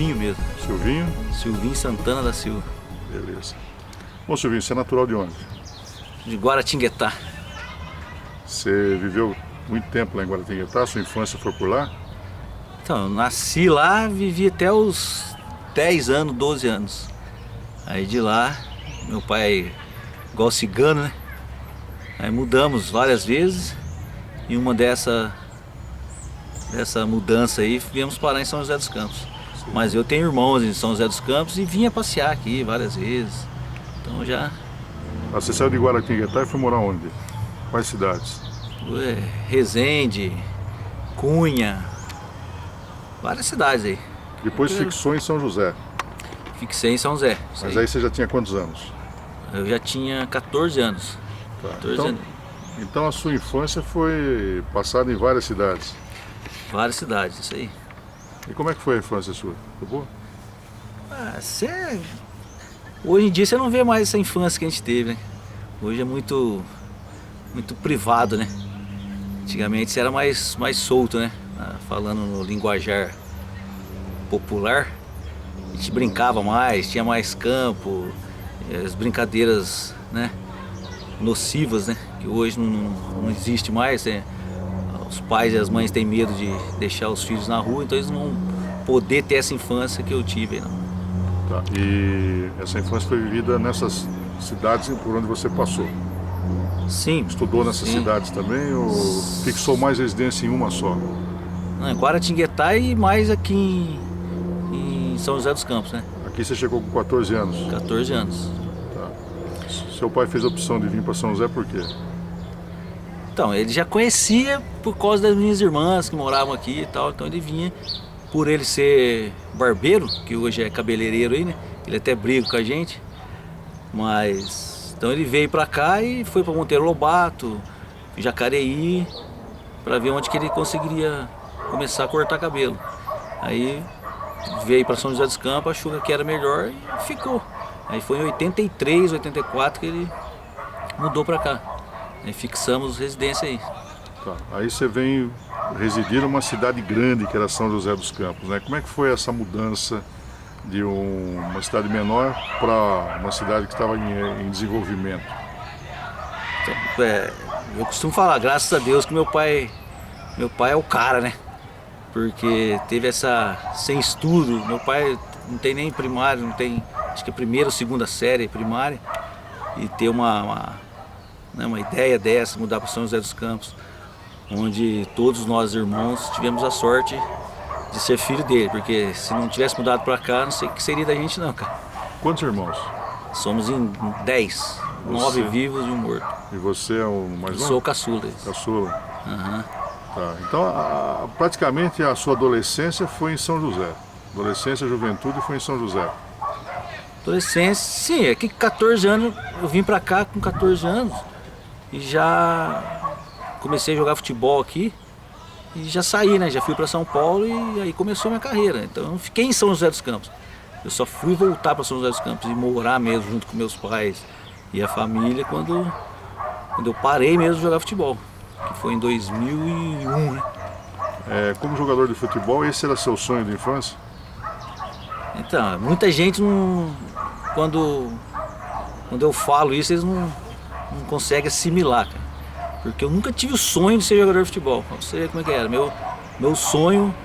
Silvinho mesmo. Silvinho? Silvinho Santana da Silva. Beleza. Bom, Silvinho, você é natural de onde? De Guaratinguetá. Você viveu muito tempo lá em Guaratinguetá? Sua infância foi por lá? Então, eu nasci lá, vivi até os 10 anos, 12 anos. Aí de lá, meu pai, igual cigano, né? Aí mudamos várias vezes. E uma dessa mudança aí, viemos parar em São José dos Campos. Sim. Mas eu tenho irmãos em São José dos Campos e vinha passear aqui várias vezes. Então já... Você saiu de Guaratinguetá e foi morar onde? Quais cidades? Resende, Cunha, várias cidades aí. Depois fixou em São José. Fixei em São José. Mas aí você já tinha quantos anos? Eu já tinha 14 anos. Tá. 14 anos. Então a sua infância foi passada em várias cidades? Várias cidades, isso aí. E como é que foi a infância sua? Foi boa? Hoje em dia você não vê mais essa infância que a gente teve, né? Hoje é muito privado, né? Antigamente você era mais solto, né? Falando no linguajar popular, a gente brincava mais, tinha mais campo, as brincadeiras, né, nocivas, né, que hoje não existe mais, né? Os pais e as mães têm medo de deixar os filhos na rua, então eles não vão poder ter essa infância que eu tive, não. Tá. E essa infância foi vivida nessas cidades por onde você passou? Sim. Estudou nessas cidades também ou fixou mais residência em uma só? Não, em Guaratinguetá e mais aqui em São José dos Campos, né? Aqui você chegou com 14 anos? 14 anos. Tá. Seu pai fez a opção de vir para São José por quê? Então, ele já conhecia por causa das minhas irmãs que moravam aqui e tal, então ele vinha, por ele ser barbeiro, que hoje é cabeleireiro aí, né? Ele até briga com a gente, mas... Então ele veio pra cá e foi pra Monteiro Lobato, Jacareí, pra ver onde que ele conseguiria começar a cortar cabelo. Aí veio pra São José dos Campos, achou que era melhor e ficou. Aí foi em 83, 84 que ele mudou pra cá. Aí fixamos residência aí. Tá. Aí você vem residir numa cidade grande que era São José dos Campos, né? Como é que foi essa mudança de uma cidade menor para uma cidade que estava em desenvolvimento? Então, eu costumo falar, graças a Deus que meu pai é o cara, né? Porque teve sem estudo, meu pai não tem nem primário, não tem, acho que é primeira ou segunda série primária, e ter uma ideia dessa, mudar para São José dos Campos, onde todos nós irmãos tivemos a sorte de ser filho dele, porque se não tivesse mudado para cá, não sei o que seria da gente não, cara. Quantos irmãos? Somos em 10, 9 vivos e um morto. E você é o mais novo? Sou o caçula. Caçula. Uhum. Tá. Então, praticamente a sua adolescência foi em São José. Adolescência, juventude foi em São José. Adolescência, sim, é que 14 anos, eu vim pra cá com 14 anos e já comecei a jogar futebol aqui e já saí, né? Já fui pra São Paulo e aí começou a minha carreira. Então eu não fiquei em São José dos Campos. Eu só fui voltar pra São José dos Campos e morar mesmo junto com meus pais e a família quando eu parei mesmo de jogar futebol, que foi em 2001, né? Como jogador de futebol, esse era seu sonho de infância? Então, muita gente quando eu falo isso, eles não conseguem assimilar, cara. Porque eu nunca tive o sonho de ser jogador de futebol. Pra você ver como é que era. Meu sonho,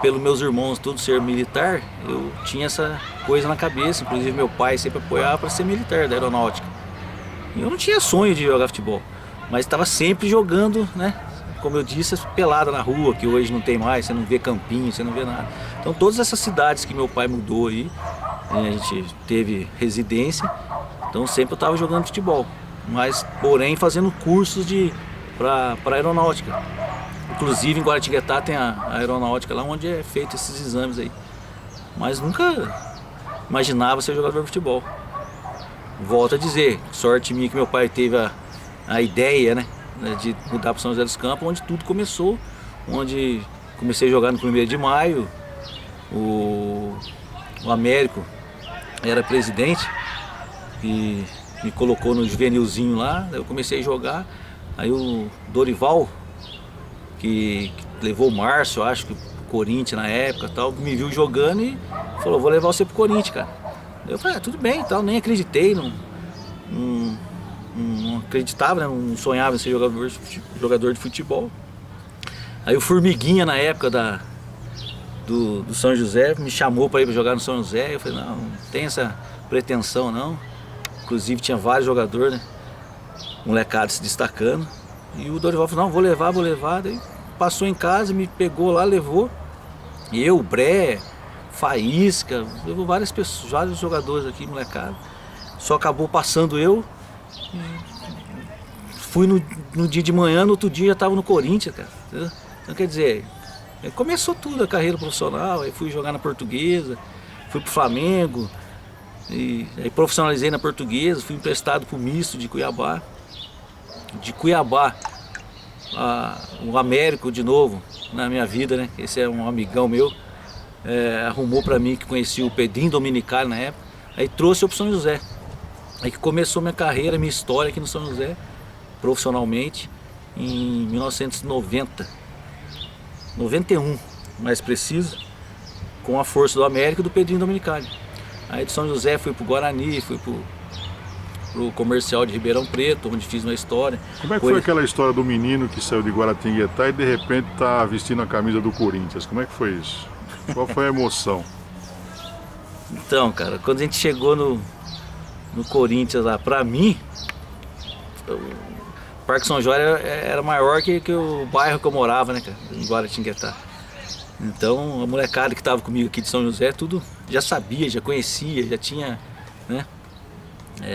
pelos meus irmãos tudo ser militar, eu tinha essa coisa na cabeça. Inclusive meu pai sempre apoiava para ser militar da aeronáutica. E eu não tinha sonho de jogar futebol, mas estava sempre jogando, né? Como eu disse, pelada na rua, que hoje não tem mais, você não vê campinho, você não vê nada. Então todas essas cidades que meu pai mudou aí, a gente teve residência, então sempre eu estava jogando futebol. Mas, porém, fazendo cursos para aeronáutica. Inclusive em Guaratinguetá tem a aeronáutica lá onde é feito esses exames aí. Mas nunca imaginava ser jogador de futebol. Volto a dizer, sorte minha que meu pai teve a ideia, né, de mudar para São José dos Campos, onde tudo começou, onde comecei a jogar no 1º de maio, o Américo era presidente e me colocou no juvenilzinho lá, eu comecei a jogar, aí o Dorival, que levou o Márcio, acho que Corinthians na época, tal, me viu jogando e falou, vou levar você pro Corinthians, cara. Eu falei, tudo bem, tal, nem acreditei, não acreditava, né? Não sonhava em ser jogador de futebol. Aí o Formiguinha, na época do São José, me chamou para ir jogar no São José. Eu falei, não tem essa pretensão não. Inclusive tinha vários jogadores, né? Molecada se destacando. E o Dorival falou, não, vou levar. Daí passou em casa, me pegou lá, levou. E eu, Bré, Faísca, levou várias pessoas, vários jogadores aqui, molecada. Só acabou passando eu. Fui no dia de manhã, no outro dia já estava no Corinthians, cara. Entendeu? Então quer dizer, começou tudo a carreira profissional, aí fui jogar na Portuguesa, fui pro Flamengo, e aí profissionalizei na Portuguesa, fui emprestado pro Misto de Cuiabá. De Cuiabá, o Américo de novo na minha vida, né? Esse é um amigão meu, arrumou para mim, que conhecia o Pedrinho Dominicali na época, aí trouxe o São José. Aí que começou minha carreira, minha história aqui no São José, profissionalmente, em 1991, mais preciso, com a força do América e do Pedrinho Dominicali. Aí de São José fui pro Guarani, fui pro Comercial de Ribeirão Preto, onde fiz uma história. Como é que foi aquela história do menino que saiu de Guaratinguetá e de repente tá vestindo a camisa do Corinthians? Como é que foi isso? Qual foi a emoção? Então, cara, quando a gente chegou no Corinthians lá, pra mim, o Parque São Jorge era maior que o bairro que eu morava, né, cara, em Guaratinguetá. Então a molecada que estava comigo aqui de São José, tudo já sabia, já conhecia, já tinha, né,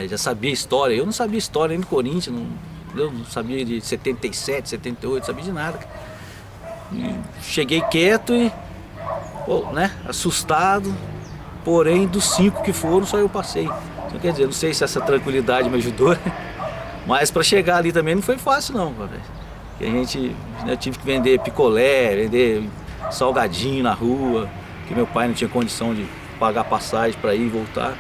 já sabia história. Eu não sabia história nem do Corinthians, não sabia de 77, 78, não sabia de nada. E cheguei quieto e, né, assustado, porém dos 5 que foram, só eu passei. Então, quer dizer, não sei se essa tranquilidade me ajudou, mas para chegar ali também não foi fácil não, velho. Eu tive que vender picolé, vender salgadinho na rua, que meu pai não tinha condição de pagar passagem para ir e voltar.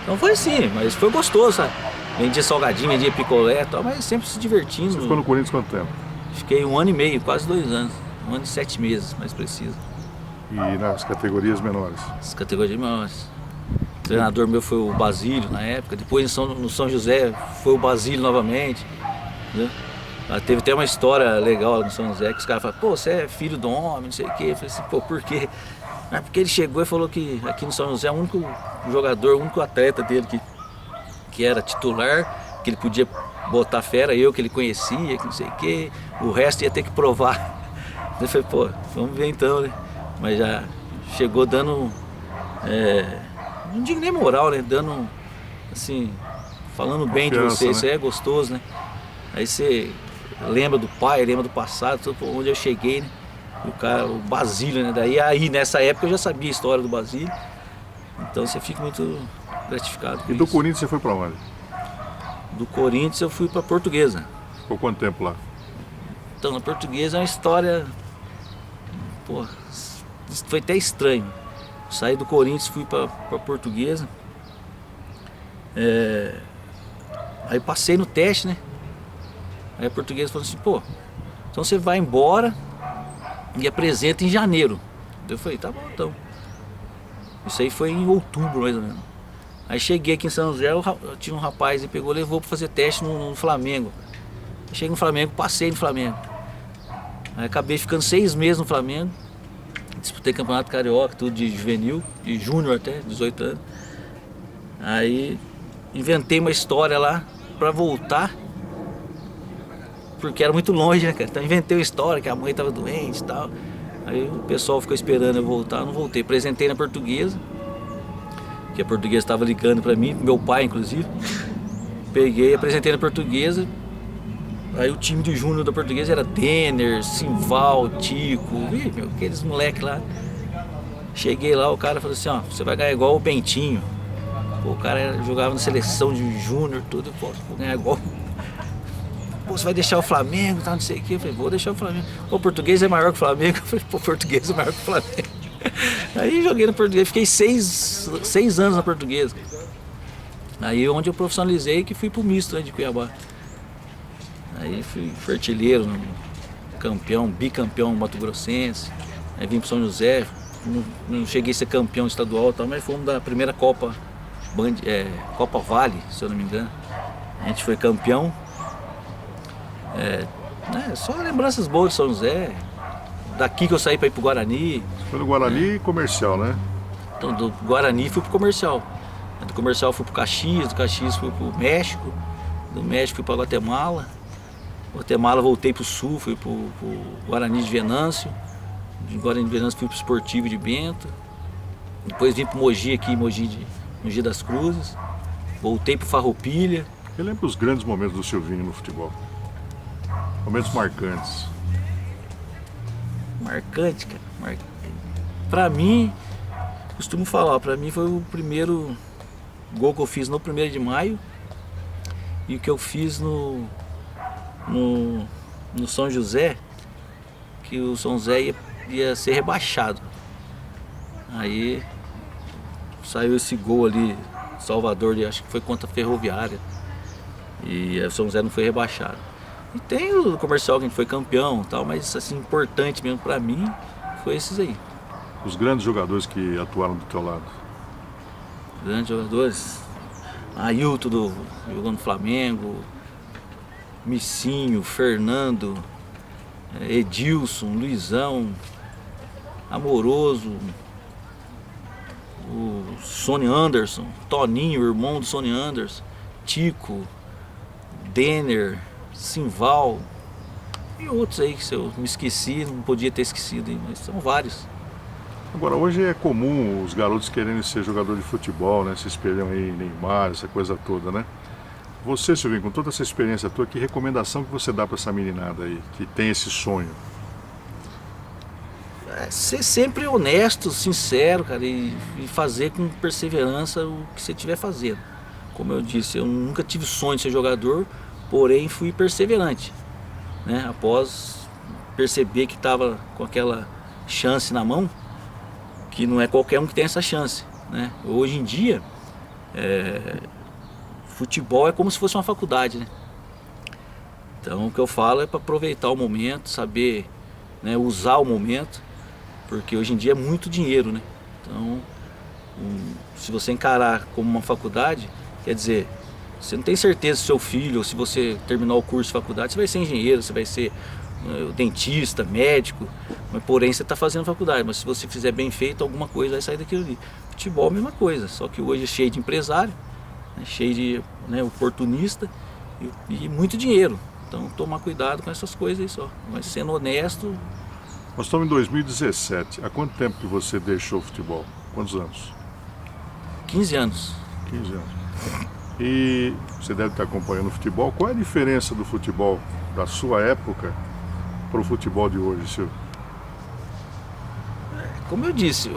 Então foi assim, mas foi gostoso, sabe? Vendia salgadinho, vendia picolé e tal, mas sempre se divertindo. Você ficou no Corinthians quanto tempo? Fiquei 1 ano e meio, quase 2 anos. 1 ano e 7 meses, mais preciso. E nas categorias menores? As categorias menores. O treinador meu foi o Basílio na época, depois no São José foi o Basílio novamente, né? Teve até uma história legal no São José, que os caras falaram, pô, você é filho do homem, não sei o quê. Eu falei assim, pô, por quê? Porque ele chegou e falou que aqui no São José o único jogador, o único atleta dele que era titular, que ele podia botar fera, eu que ele conhecia, que não sei o quê, o resto ia ter que provar. Eu falei, pô, vamos ver então, né? Mas já chegou dando, não digo nem moral, né? Dando, assim, falando bem de você, né? Isso aí é gostoso, né? Aí você lembra do pai, lembra do passado, onde eu cheguei, né? O Basílio, né? Aí nessa época eu já sabia a história do Basílio, então você fica muito gratificado com isso. E do isso. Corinthians você foi para onde? Do Corinthians eu fui para Portuguesa. Ficou quanto tempo lá? Então, na Portuguesa é uma história, pô, foi até estranho. Saí do Corinthians, fui para Portuguesa. Aí passei no teste, né? Aí a Portuguesa falou assim, pô, então você vai embora e apresenta em janeiro. Eu falei, tá bom então. Isso aí foi em outubro mais ou menos. Aí cheguei aqui em São José, tinha um rapaz e pegou, levou para fazer teste no Flamengo. Eu cheguei no Flamengo, passei no Flamengo. Aí acabei ficando 6 meses no Flamengo. Disputei campeonato carioca, tudo de juvenil, de júnior até, 18 anos. Aí inventei uma história lá para voltar, porque era muito longe, né, cara? Então inventei uma história que a mãe estava doente e tal. Aí o pessoal ficou esperando eu voltar, eu não voltei. Apresentei na Portuguesa, que a Portuguesa estava ligando para mim, meu pai inclusive. Peguei, apresentei na Portuguesa. Aí o time de júnior da Portuguesa era Denner, Simval, Tico, aqueles moleques lá. Cheguei lá, o cara falou assim, ó, você vai ganhar igual o Bentinho. Pô, o cara jogava na seleção de júnior, tudo, pô, vou ganhar igual. Pô, você vai deixar o Flamengo, tá, não sei o que. Eu falei, vou deixar o Flamengo. Pô, o Português é maior que o Flamengo. Eu falei, pô, o Português é maior que o Flamengo. Aí joguei no Português, fiquei 6 anos na Portuguesa. Aí onde eu profissionalizei, que fui pro Misto, né, de Cuiabá. Aí fui artilheiro, campeão, bicampeão mato-grossense, Aí vim para São José, não cheguei a ser campeão estadual e tal, mas fomos da primeira Copa Copa Vale, se eu não me engano. A gente foi campeão. Só lembranças boas de São José. Daqui que eu saí para ir pro Guarani. Foi no Guarani Comercial, né? Então do Guarani fui pro Comercial. Do Comercial fui pro Caxias, do Caxias fui pro México, do México fui para Guatemala. Guatemala voltei pro Sul, fui pro Guarani de Venâncio. De Guarani de Venâncio fui pro Esportivo de Bento. Depois vim pro Mogi aqui, Mogi das Cruzes. Voltei pro Farroupilha. Eu lembro os grandes momentos do Silvinho no futebol. Momentos marcantes. Marcante, cara. Pra mim, costumo falar, pra mim foi o primeiro gol que eu fiz no 1º de maio e o que eu fiz no São José, que o São José ia ser rebaixado. Aí saiu esse gol ali, Salvador, acho que foi contra a Ferroviária, e o São José não foi rebaixado. E tem o Comercial que a gente foi campeão e tal, mas assim, importante mesmo pra mim foi esses aí. Os grandes jogadores que atuaram do teu lado. Grandes jogadores. Ailton jogando no Flamengo, Missinho, Fernando, Edilson, Luizão, Amoroso, o Sony Anderson, Toninho, irmão do Sony Anderson, Tico, Denner, Simval e outros aí que se eu me esqueci, não podia ter esquecido, mas são vários. Agora, hoje é comum os garotos querendo ser jogador de futebol, né? Se espelham aí em Neymar, essa coisa toda, né? Você, Silvinho, com toda essa experiência tua, que recomendação que você dá para essa meninada aí, que tem esse sonho? Ser sempre honesto, sincero, cara, e fazer com perseverança o que você estiver fazendo. Como eu disse, eu nunca tive sonho de ser jogador, porém fui perseverante, né? Após perceber que estava com aquela chance na mão, que não é qualquer um que tem essa chance, né? Hoje em dia, futebol é como se fosse uma faculdade, né? Então o que eu falo é para aproveitar o momento, saber, né, usar o momento, porque hoje em dia é muito dinheiro, né? Então, se você encarar como uma faculdade, quer dizer, você não tem certeza se seu filho, ou se você terminar o curso de faculdade, você vai ser engenheiro, você vai ser dentista, médico, mas porém você está fazendo faculdade, mas se você fizer bem feito, alguma coisa vai sair daquilo ali. Futebol é a mesma coisa, só que hoje é cheio de empresário, né, cheio de, né, oportunista e muito dinheiro. Então tomar cuidado com essas coisas aí só, mas sendo honesto. Nós estamos em 2017, há quanto tempo que você deixou o futebol? Quantos anos? 15 anos. 15 anos. E você deve estar acompanhando o futebol. Qual é a diferença do futebol da sua época para o futebol de hoje, Silvio? Como eu disse,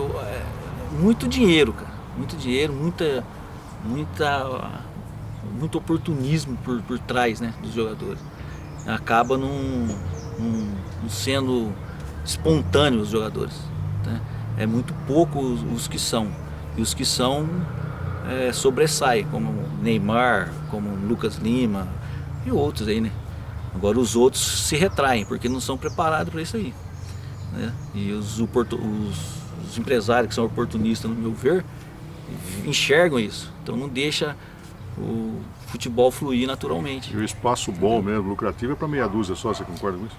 muito dinheiro, cara. Muito dinheiro, muito oportunismo por trás, né, dos jogadores. Acaba não sendo espontâneo os jogadores, né? É muito pouco os que são. E os que são sobressaem, como Neymar, como Lucas Lima e outros aí, né? Agora os outros se retraem, porque não são preparados para isso aí, né? E os empresários que são oportunistas, no meu ver, enxergam isso. Então não deixa o futebol fluir naturalmente. E o espaço bom mesmo, lucrativo, é para meia dúzia só, você concorda com isso?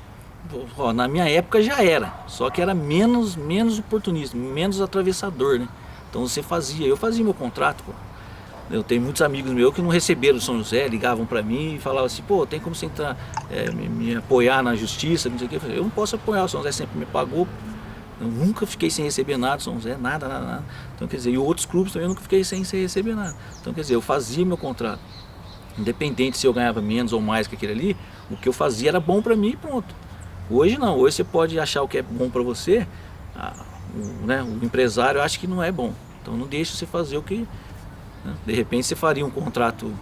Na minha época já era, só que era menos oportunista, menos atravessador, né? Então eu fazia meu contrato, pô. Eu tenho muitos amigos meus que não receberam o São José, ligavam para mim e falavam assim, pô, tem como você entrar, me apoiar na justiça, não sei o que. Eu não posso apoiar, o São José sempre me pagou. Eu nunca fiquei sem receber nada, São José, nada. Então, quer dizer, e outros clubes também eu nunca fiquei sem receber nada. Então, quer dizer, eu fazia meu contrato. Independente se eu ganhava menos ou mais que aquele ali, o que eu fazia era bom para mim e pronto. Hoje não, hoje você pode achar o que é bom para você, o empresário acha que não é bom. Então não deixa você fazer o que... Né? De repente você faria um contrato,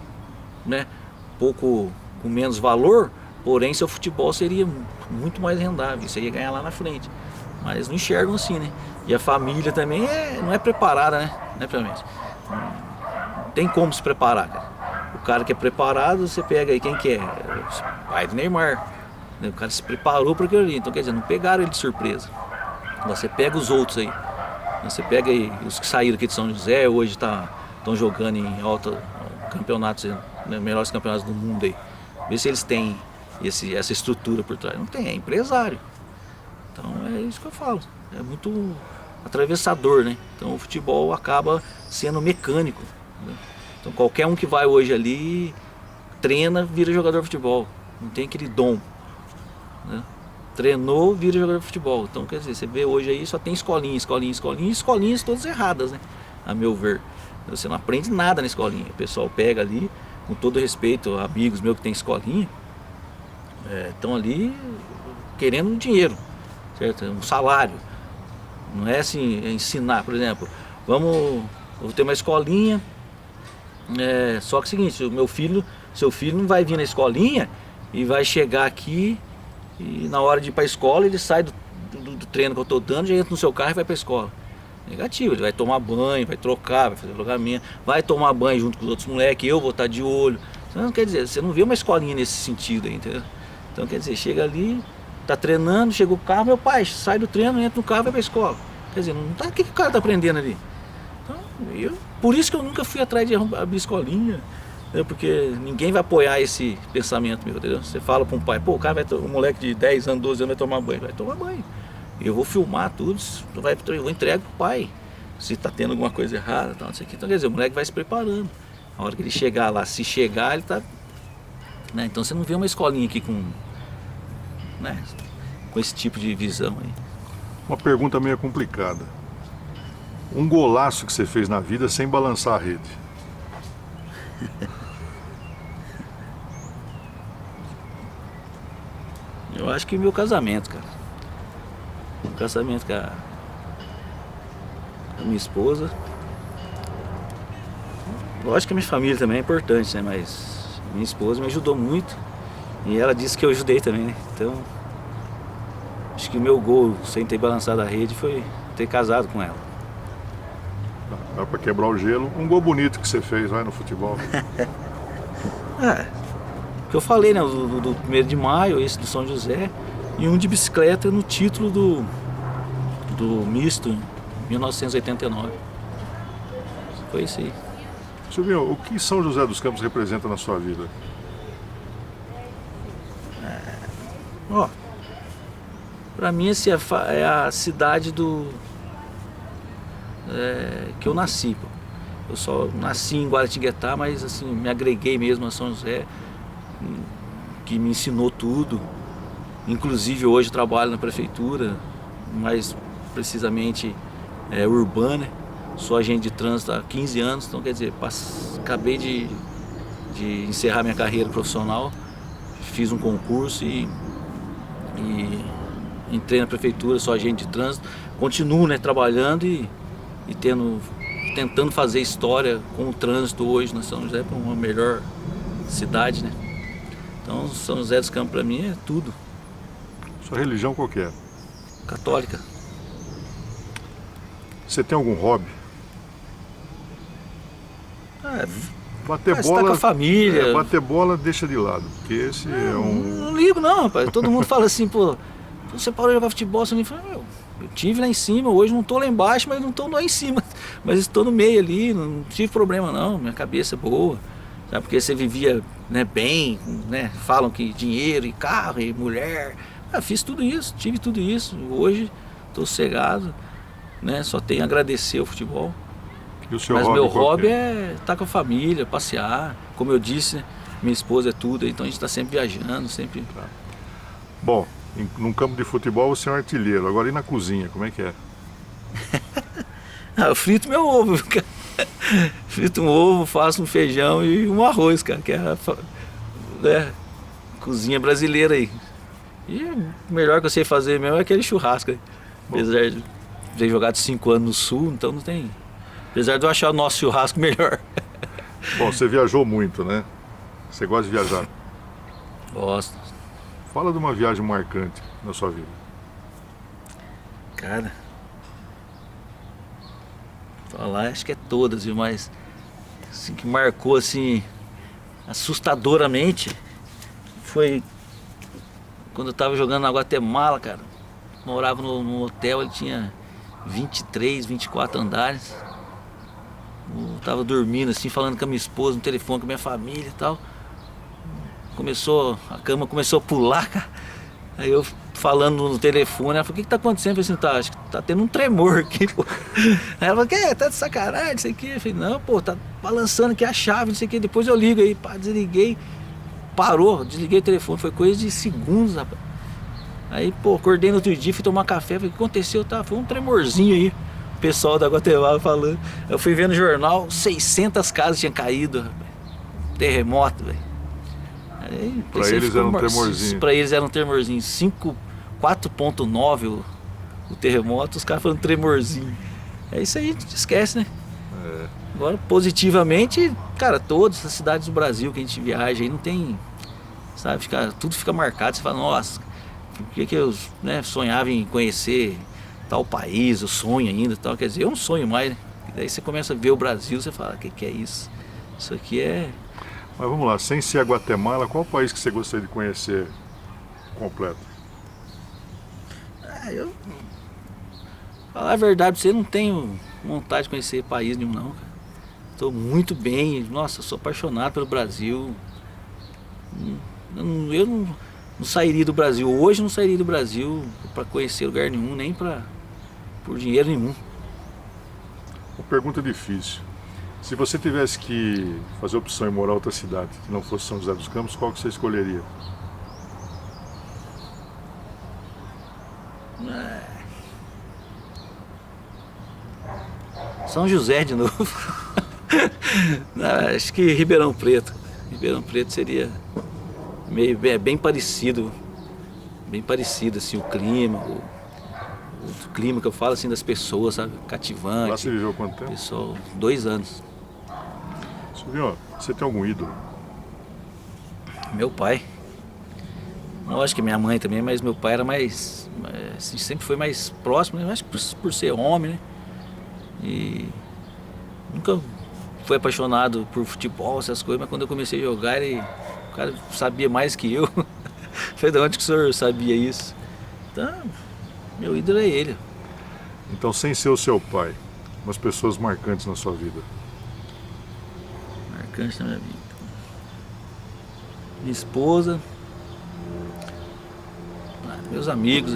né, pouco com menos valor, porém seu futebol seria muito mais rendável, você ia ganhar lá na frente. Mas não enxergam assim, né? E a família também não é preparada, né, não tem como se preparar, cara. O cara que é preparado, você pega aí quem que é? O pai do Neymar. O cara se preparou para aquilo ali, então quer dizer, não pegaram ele de surpresa. Você pega os outros aí. Você pega aí os que saíram aqui de São José, hoje estão jogando em alta campeonatos, né, melhores campeonatos do mundo aí. Vê se eles têm essa estrutura por trás. Não tem, é empresário. Então é isso que eu falo. É muito atravessador, né? Então o futebol acaba sendo mecânico, né? Então qualquer um que vai hoje ali, treina, vira jogador de futebol. Não tem aquele dom, né? Treinou, vira jogador de futebol. Então, quer dizer, você vê hoje aí só tem escolinhas todas erradas, né? A meu ver. Você não aprende nada na escolinha. O pessoal pega ali, com todo respeito, amigos meus que tem escolinha, estão ali querendo dinheiro, certo? Um salário. Não é assim, ensinar, por exemplo, vou ter uma escolinha, só que é o seguinte, seu filho não vai vir na escolinha e vai chegar aqui e na hora de ir para a escola ele sai do treino que eu estou dando, já entra no seu carro e vai para a escola. Negativo, ele vai tomar banho, vai trocar, vai fazer alongamento, vai tomar banho junto com os outros moleques, eu vou estar de olho. Então, quer dizer, você não vê uma escolinha nesse sentido aí, entendeu? Então, quer dizer, chega ali, tá treinando, chega o carro, meu pai, sai do treino, entra no carro e vai para a escola. Quer dizer, não tá, o que o cara tá aprendendo ali? Então, por isso que eu nunca fui atrás de abrir escolinha, né? Porque ninguém vai apoiar esse pensamento meu, entendeu? Você fala para um pai, pô, um moleque de 10 anos, 12 anos vai tomar banho. Eu vou filmar tudo, eu vou entregar pro pai. Se tá tendo alguma coisa errada, tal, não sei o que. Então, quer dizer, o moleque vai se preparando. A hora que ele chegar lá, se chegar, ele tá, né? Então você não vê uma escolinha aqui né, com esse tipo de visão aí. Uma pergunta meio complicada. Um golaço que você fez na vida sem balançar a rede? Eu acho que meu casamento, cara. O casamento com a minha esposa. Lógico que a minha família também é importante, né? Mas minha esposa me ajudou muito. E ela disse que eu ajudei também, né? Então, acho que o meu gol, sem ter balançado a rede, foi ter casado com ela. Dá pra quebrar o gelo. Um gol bonito que você fez, vai, no futebol. O que eu falei, né? Do 1º de maio, esse do São José. E um de bicicleta no título do misto, em 1989. Foi isso aí. Silvinho, o que São José dos Campos representa na sua vida? Pra mim, essa é a cidade que eu nasci. Pô. Eu só nasci em Guaratinguetá, mas assim, me agreguei mesmo a São José, que me ensinou tudo. Inclusive hoje trabalho na prefeitura, mais precisamente urbana. Sou agente de trânsito há 15 anos, então quer dizer, acabei de encerrar minha carreira profissional, fiz um concurso e entrei na prefeitura, sou agente de trânsito, continuo, né, trabalhando e tentando fazer história com o trânsito hoje na São José para uma melhor cidade, né? Então São José dos Campos para mim é tudo. Sua religião qual que é? Católica. Você tem algum hobby? Bater Você bola. tá com a família. Bater bola deixa de lado, porque esse é um. Não ligo não, rapaz. Todo mundo fala assim, pô, você parou de jogar futebol, você me fala, eu tive lá em cima, hoje não tô lá embaixo, mas não tô lá em cima. Mas estou no meio ali, não tive problema não, minha cabeça é boa. Sabe, porque você vivia, né, bem, né? Falam que dinheiro e carro e mulher. Fiz tudo isso, tive tudo isso. Hoje estou sossegado, né? Só tenho a agradecer ao futebol. E o seu Mas hobby, meu qual que hobby é estar com a família, passear. Como eu disse, né, minha esposa é tudo, então a gente está sempre viajando, sempre. Bom, num campo de futebol você é um artilheiro. Agora e na cozinha, como é que é? Eu frito meu ovo, cara. Frito um ovo, faço um feijão e um arroz, cara, que é a cozinha brasileira aí. E o melhor que eu sei fazer mesmo é aquele churrasco aí. Apesar de ter jogado 5 anos no sul, então não tem. Apesar de eu achar o nosso churrasco melhor. Bom, você viajou muito, né? Você gosta de viajar? Gosto. Fala de uma viagem marcante na sua vida. Cara, falar acho que é todas, viu? Mas assim, que marcou assim assustadoramente foi quando eu tava jogando na Guatemala, cara. morava no hotel, ele tinha 23, 24 andares. Eu tava dormindo assim, falando com a minha esposa no telefone, com a minha família e tal. A cama começou a pular, cara. Aí eu falando no telefone, ela falou, o que tá acontecendo? Eu falei assim, acho que tá tendo um tremor aqui, pô. Aí ela falou, tá de sacanagem, não sei o que. Eu falei, não, pô, tá balançando aqui a chave, não sei o que. Depois eu ligo aí, pá, desliguei, parou, desliguei o telefone, foi coisa de segundos, rapaz. Aí, pô, acordei no outro dia, fui tomar café, falei, o que aconteceu? Tá, foi um tremorzinho aí, o pessoal da Guatemala falando. Eu fui ver no jornal, 600 casas tinham caído, rapaz. Terremoto, velho. Pra eles era um tremorzinho. Pra eles era um tremorzinho. 4,9 o terremoto, os caras falando tremorzinho. É isso aí, a gente esquece, né? É. Agora, positivamente, cara, todas as cidades do Brasil que a gente viaja aí não tem, sabe, tudo fica marcado. Você fala, nossa, por que eu, né, sonhava em conhecer tal país, eu sonho ainda, tal. Quer dizer, eu não sonho mais, né? E daí você começa a ver o Brasil, você fala, o que é isso? Isso aqui é... Mas vamos lá, sem ser a Guatemala, qual país que você gostaria de conhecer completo? Eu... Falar a verdade pra você, não tenho vontade de conhecer país nenhum, não, cara. Tô muito bem, nossa, sou apaixonado pelo Brasil. Eu não sairia do Brasil, hoje não sairia do Brasil para conhecer lugar nenhum, nem por dinheiro nenhum. Uma pergunta difícil. Se você tivesse que fazer opção em morar em outra cidade, que não fosse São José dos Campos, qual que você escolheria? São José de novo. Não, acho que Ribeirão Preto. Ribeirão Preto seria bem parecido. Bem parecido assim, o clima, o clima que eu falo assim das pessoas, sabe? Cativante. Lá você viveu quanto tempo? Pessoal, 2 anos. Silvio, você tem algum ídolo? Meu pai. Lógico que minha mãe também, mas meu pai era mais, assim, sempre foi mais próximo, né? Acho que por ser homem, né? E nunca fui apaixonado por futebol, essas coisas, mas quando eu comecei a jogar, o cara sabia mais que eu. Falei, de onde que o senhor sabia isso? Então, meu ídolo é ele. Então, sem ser o seu pai, umas pessoas marcantes na sua vida. Marcante na minha vida. Minha esposa. Meus amigos,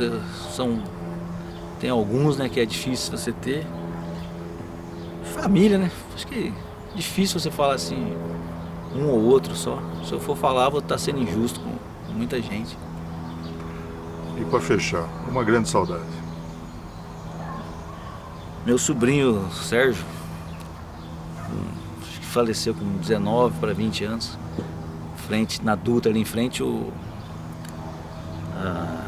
tem alguns, né, que é difícil você ter. Família, né? Acho que é difícil você falar assim, um ou outro só. Se eu for falar, vou estar sendo injusto com muita gente. E para fechar, uma grande saudade. Meu sobrinho Sérgio, acho que faleceu com 19 para 20 anos. Na Dutra, ali em frente, a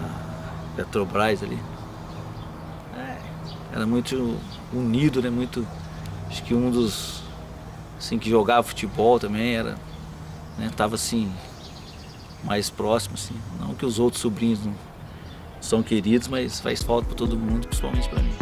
Petrobras ali. Era muito unido, né? Muito. Acho que um dos assim, que jogava futebol também era, né, tava assim mais próximo assim. Não que os outros sobrinhos não são queridos, mas faz falta para todo mundo, principalmente para mim.